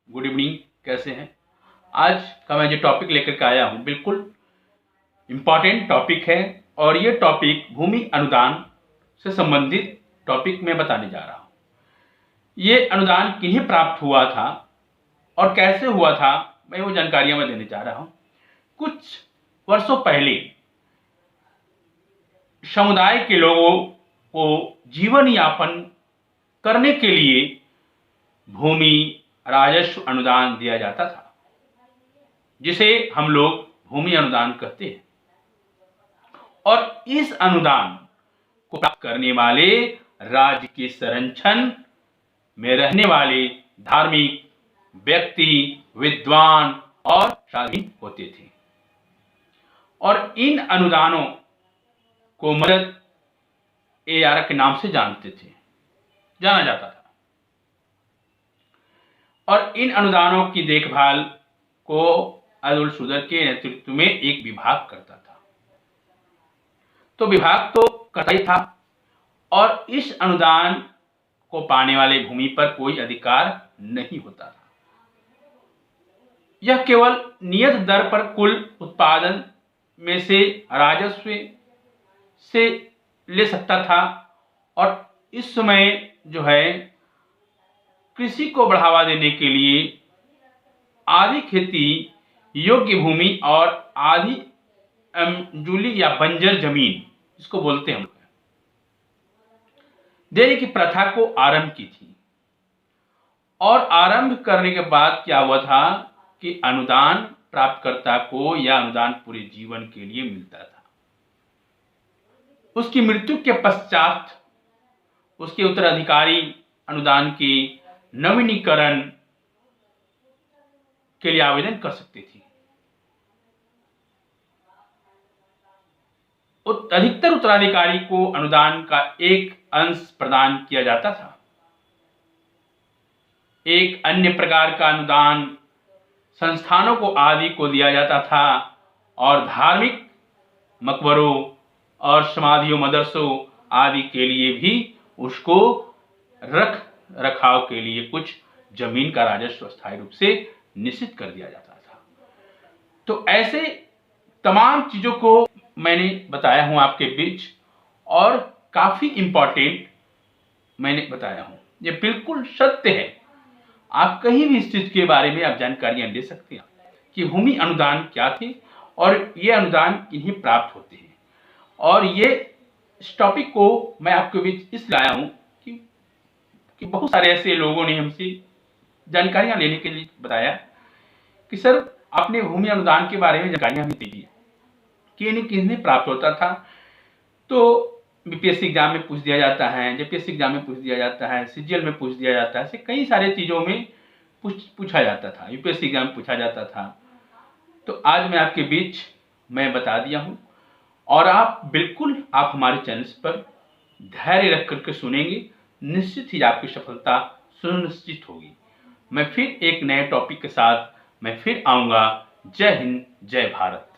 Good evening. कैसे हैं? आज का मैं जो टॉपिक लेकर के आया हूं बिल्कुल इम्पॉर्टेंट टॉपिक है और ये टॉपिक भूमि अनुदान से संबंधित टॉपिक मैं बताने जा रहा हूं। ये अनुदान किन्हें प्राप्त हुआ था और कैसे हुआ था, मैं वो जानकारियां मैं देने जा रहा हूं। कुछ वर्षों पहले समुदाय के लोगों को जीवन यापन करने के लिए भूमि राजस्व अनुदान दिया जाता था, जिसे हम लोग भूमि अनुदान कहते हैं। और इस अनुदान को प्राप्त करने वाले राज्य के संरक्षण में रहने वाले धार्मिक व्यक्ति, विद्वान और स्वाधीन होते थे और इन अनुदानों को मदद एआर के नाम से जाना जाता था और इन अनुदानों की देखभाल को अब्दुल सुदर के नेतृत्व में एक विभाग करता था। तो विभाग तो करता ही था और इस अनुदान को पाने वाले भूमि पर कोई अधिकार नहीं होता था। यह केवल नियत दर पर कुल उत्पादन में से राजस्व से ले सकता था और इस समय जो है कृषि को बढ़ावा देने के लिए आधी खेती योग्य भूमि और आधी जूली या बंजर जमीन, इसको बोलते हैं, देने की प्रथा को आरंभ की थी। और आरंभ करने के बाद क्या हुआ था कि अनुदान प्राप्तकर्ता को यह अनुदान पूरे जीवन के लिए मिलता था। उसकी मृत्यु के पश्चात उसके उत्तराधिकारी अनुदान के नवीनीकरण के लिए आवेदन कर सकते थे। अधिकतर उत्तराधिकारी को अनुदान का एक अंश प्रदान किया जाता था। एक अन्य प्रकार का अनुदान संस्थानों को आदि को दिया जाता था और धार्मिक मकबरों और समाधियों, मदरसों आदि के लिए भी उसको रख रखाव के लिए कुछ जमीन का राजस्व स्थायी रूप से निश्चित कर दिया जाता था। तो ऐसे तमाम चीजों को मैंने बताया हूं आपके बीच और काफी इंपॉर्टेंट मैंने बताया हूं। ये बिल्कुल सत्य है। आप कहीं भी इस चीज के बारे में आप जानकारियां ले सकते हैं कि भूमि अनुदान क्या थे और ये अनुदान किन्हें प्राप्त होते हैं। और ये इस टॉपिक को मैं आपके बीच इसलिए लाया हूं कि बहुत सारे ऐसे लोगों ने हमसे जानकारियां लेने के लिए बताया कि सर आपने भूमि अनुदान के बारे में जानकारियां हमें दी कि इन्हें किसने प्राप्त होता था। तो बीपीएससी एग्जाम में पूछ दिया जाता है, जेपीएससी एग्जाम में पूछ दिया जाता है, सीजीएल में पूछ दिया जाता है, ऐसे कई सारे चीजों में पूछा जाता था, यूपीएससी एग्जाम में पूछा जाता था। तो आज मैं आपके बीच मैं बता दिया हूं और आप बिल्कुल आप हमारे चैनल पर धैर्य रख करके सुनेंगे, निश्चित ही आपकी सफलता सुनिश्चित होगी। मैं फिर एक नए टॉपिक के साथ मैं फिर आऊंगा। जय हिंद, जय भारत।